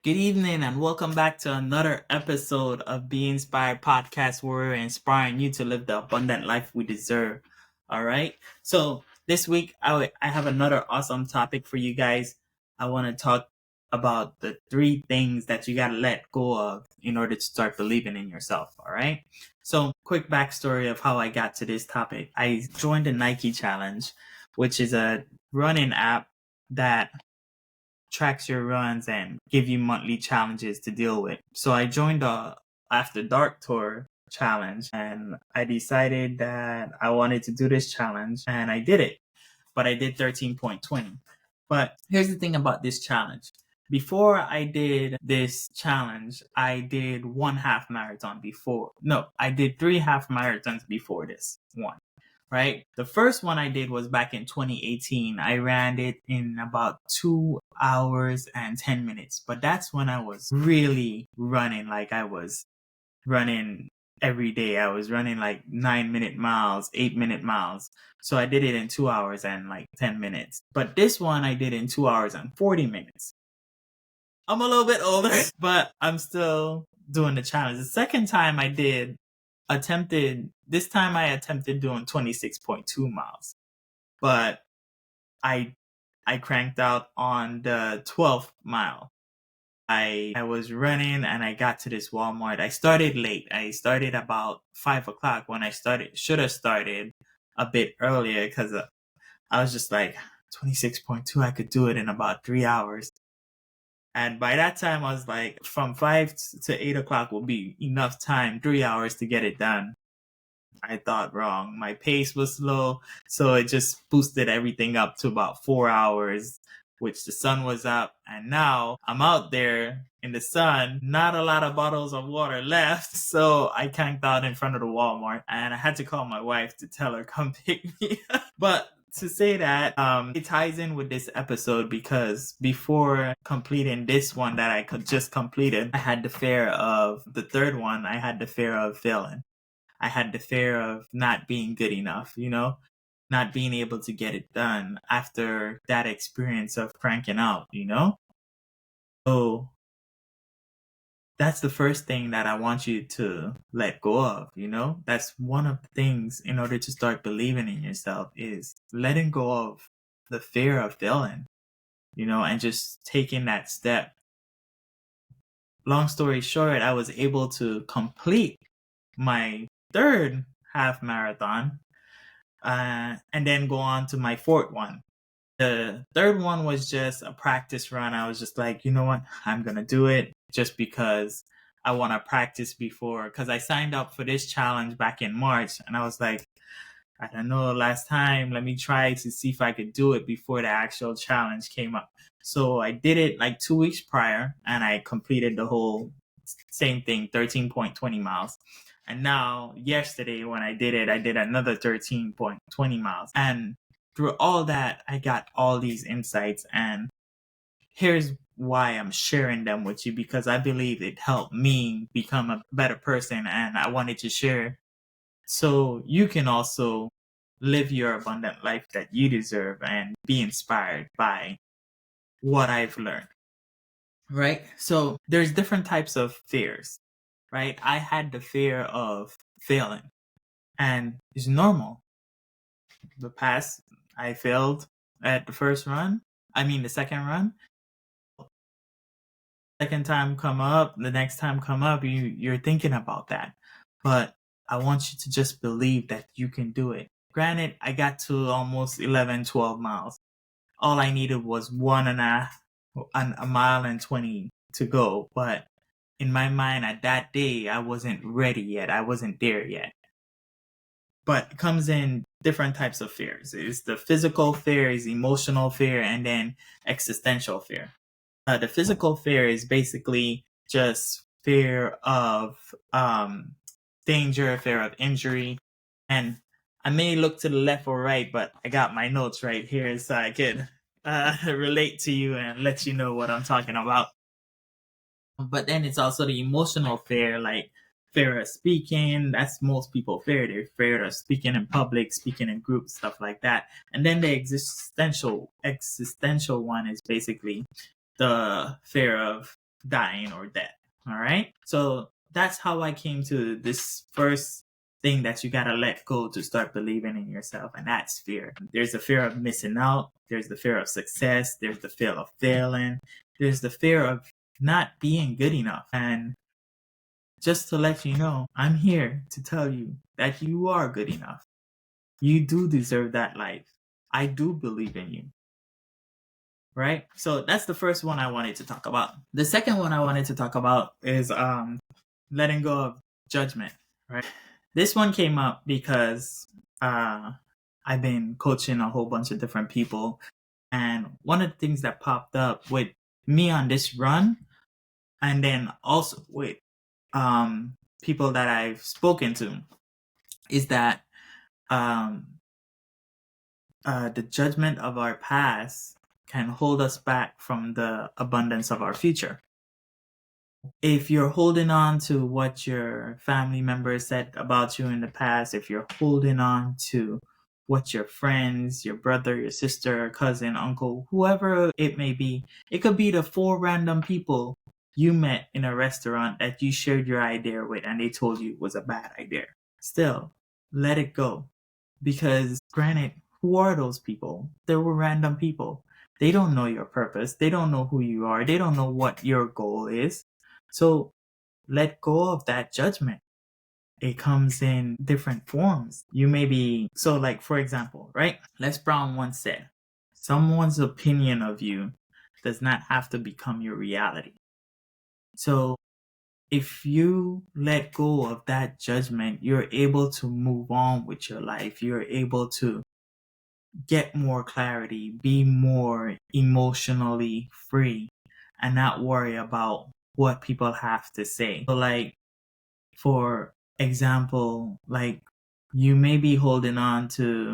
Good evening and welcome back to another episode of Be Inspired Podcast where we're inspiring you to live the abundant life we deserve. All right. So this week I have another awesome topic for you guys. I want to talk about the 3 things that you got to let go of in order to start believing in yourself. All right. So quick backstory of how I got to this topic. I joined the Nike Challenge, which is a running app that tracks your runs and give you monthly challenges to deal with. So I joined the After Dark Tour challenge and I decided that I wanted to do this challenge and I did it. But I did 13.20. But here's the thing about this challenge. Before I did this challenge, I did 1 half marathon before. No, I did 3 half marathons before this one. Right? The first one I did was back in 2018. I ran it in about 2 hours and 10 minutes. But that's when I was really running like I was running every day. I was running like 9-minute miles, 8-minute miles. So I did it in 2 hours and like 10 minutes. But this one I did in 2 hours and 40 minutes. I'm a little bit older, but I'm still doing the challenge. The second time I attempted doing 26.2 miles, but I cranked out on the 12th mile. I was running and I got to this Walmart. I started late. I started about 5 o'clock when I should have started a bit earlier because I was just like 26.2. I could do it in about 3 hours. And by that time, I was like, from 5 to 8 o'clock will be enough time, 3 hours to get it done. I thought wrong. My pace was slow, so it just boosted everything up to about 4 hours, which the sun was up. And now I'm out there in the sun, not a lot of bottles of water left. So I camped out in front of the Walmart and I had to call my wife to tell her, come pick me up. But to say that, it ties in with this episode because before completing this one that I just completed, I had the fear of the third one. I had the fear of failing. I had the fear of not being good enough, not being able to get it done after that experience of cranking out, So that's the first thing that I want you to let go of, That's one of the things in order to start believing in yourself is letting go of the fear of failing, and just taking that step. Long story short, I was able to complete my 3rd half marathon and then go on to my 4th one. The 3rd one was just a practice run. I was just like, you know what? I'm going to do it just because I want to practice before. Because I signed up for this challenge back in March. And I was like, I don't know, last time, let me try to see if I could do it before the actual challenge came up. So I did it like 2 weeks prior. And I completed the whole same thing, 13.20 miles. And now, yesterday, when I did it, I did another 13.20 miles. And through all that, I got all these insights. And here's why I'm sharing them with you, because I believe it helped me become a better person. And I wanted to share so you can also live your abundant life that you deserve and be inspired by what I've learned. Right? So there's different types of fears. Right? I had the fear of failing, and it's normal. The past, I failed at the second run. Second time come up, the next time come up, you're thinking about that. But I want you to just believe that you can do it. Granted, I got to almost 11, 12 miles. All I needed was a mile and 20 to go, but in my mind at that day, I wasn't ready yet. I wasn't there yet. But it comes in different types of fears. It's the physical fear, is emotional fear, and then existential fear. The physical fear is basically just fear of danger, fear of injury. And I may look to the left or right, but I got my notes right here so I could relate to you and let you know what I'm talking about. But then it's also the emotional fear, like fear of speaking. That's most people fear. They're afraid of speaking in public, speaking in groups, stuff like that. And then the existential one is basically the fear of dying or death. All right. So that's how I came to this first thing that you gotta let go to start believing in yourself, and that's fear. There's the fear of missing out, there's the fear of success, there's the fear of failing, there's the fear of not being good enough. And just to let you know, I'm here to tell you that you are good enough. You do deserve that life. I do believe in you. Right? So that's the first one I wanted to talk about. The second one I wanted to talk about is letting go of judgment, right? This one came up because I've been coaching a whole bunch of different people, and one of the things that popped up with me on this run, and then also with people that I've spoken to, is that the judgment of our past can hold us back from the abundance of our future. If you're holding on to what your family members said about you in the past, if you're holding on to what your friends, your brother, your sister, cousin, uncle, whoever it may be, it could be the 4 random people you met in a restaurant that you shared your idea with and they told you it was a bad idea. Still, let it go. Because granted, who are those people? They were random people. They don't know your purpose. They don't know who you are. They don't know what your goal is. So let go of that judgment. It comes in different forms. You may be, so like, for example, right? Les Brown once said, someone's opinion of you does not have to become your reality. So if you let go of that judgment, you're able to move on with your life. You're able to get more clarity, be more emotionally free, and not worry about what people have to say. So like, for example, like you may be holding on to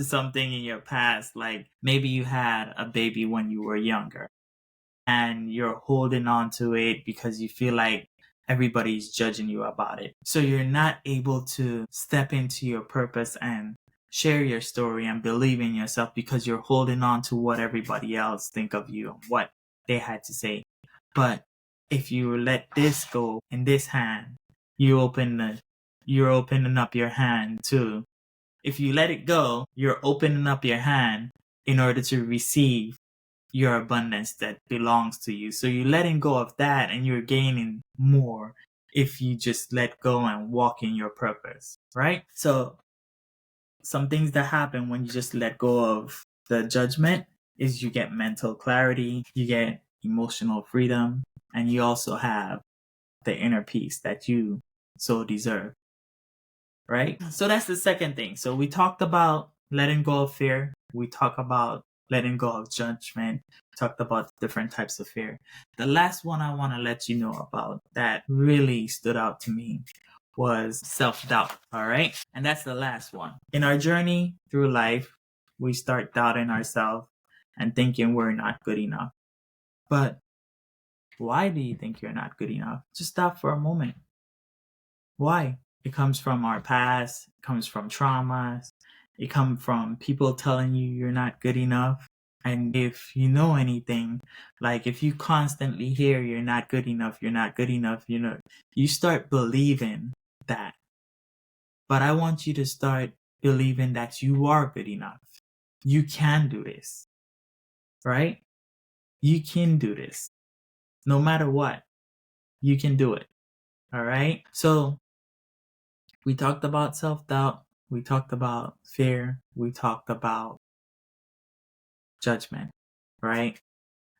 something in your past, like maybe you had a baby when you were younger and you're holding on to it because you feel like everybody's judging you about it. So you're not able to step into your purpose and share your story and believe in yourself because you're holding on to what everybody else think of you and what they had to say. But if you let this go in this hand, you're opening up your hand too. If you let it go, you're opening up your hand in order to receive your abundance that belongs to you. So you're letting go of that and you're gaining more if you just let go and walk in your purpose, right? So some things that happen when you just let go of the judgment is you get mental clarity, you get emotional freedom, and you also have the inner peace that you so deserve, right? So that's the second thing. So we talked about letting go of fear. We talked about letting go of judgment. Talked about different types of fear. The last one I want to let you know about that really stood out to me was self-doubt. All right. And that's the last one. In our journey through life, we start doubting ourselves and thinking we're not good enough. But why do you think you're not good enough? Just stop for a moment. Why? It comes from our past, it comes from traumas, it comes from people telling you you're not good enough. And if you know anything, like if you constantly hear you're not good enough, you start believing that. But I want you to start believing that you are good enough. You can do this, right? You can do this. No matter what, you can do it. All right? So we talked about self-doubt. We talked about fear. We talked about judgment, right?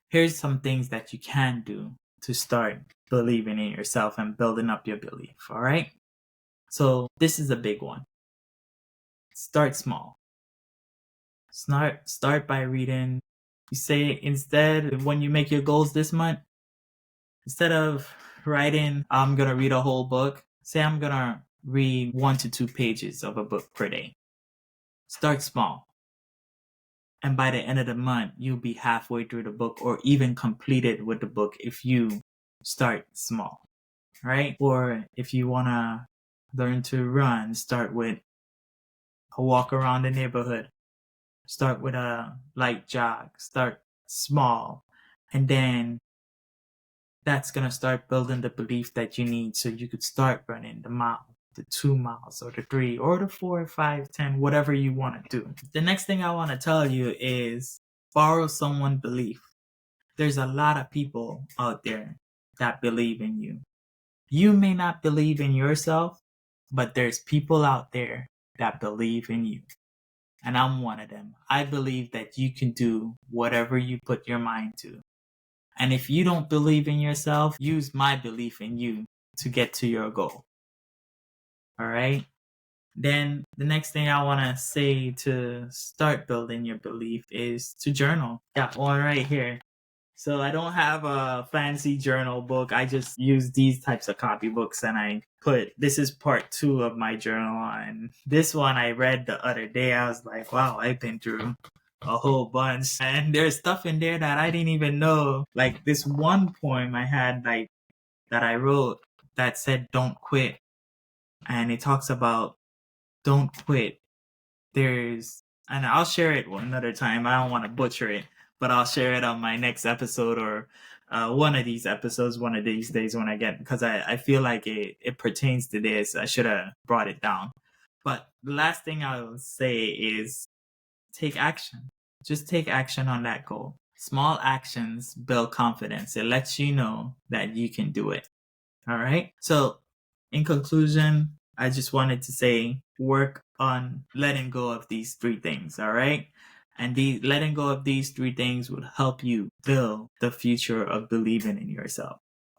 Here's some things that you can do to start believing in yourself and building up your belief, all right? So this is a big one. Start small. Start by reading. You say instead, when you make your goals this month, instead of writing, I'm going to read a whole book, say I'm going to read 1 to 2 pages of a book per day. Start small. And by the end of the month, you'll be halfway through the book or even completed with the book if you start small, right? Or if you want to learn to run, start with a walk around the neighborhood. Start with a light jog. Start small. And then that's going to start building the belief that you need so you could start running the mile, the 2 miles, or the 3, or the 4, 5, 10, whatever you want to do. The next thing I want to tell you is borrow someone's belief. There's a lot of people out there that believe in you. You may not believe in yourself, but there's people out there that believe in you. And I'm one of them. I believe that you can do whatever you put your mind to. And if you don't believe in yourself, use my belief in you to get to your goal. All right? Then the next thing I want to say to start building your belief is to journal. Got one right here. So I don't have a fancy journal book. I just use these types of copybooks, and I put, this is part 2 of my journal. And this one I read the other day. I was like, wow, I've been through a whole bunch. And there's stuff in there that I didn't even know. Like this one poem I had like that I wrote that said, don't quit. And it talks about don't quit. And I'll share it another time. I don't want to butcher it, but I'll share it on my next episode or one of these episodes one of these days when I get, because I feel like it pertains to this. I should have brought it down. But the last thing I'll say is take action. Just take action on that goal. Small actions build confidence. It lets you know that you can do it. All right. So in conclusion, I just wanted to say, work on letting go of these 3 things, all right? And letting go of these 3 things would help you build the future of believing in yourself,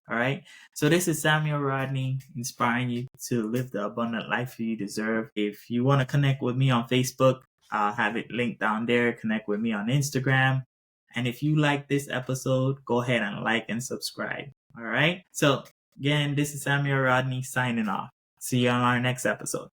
all right? So this is Samuel Rodney, inspiring you to live the abundant life you deserve. If you want to connect with me on Facebook, I'll have it linked down there. Connect with me on Instagram. And if you like this episode, go ahead and like and subscribe, all right? So again, this is Samuel Rodney signing off. See you on our next episode.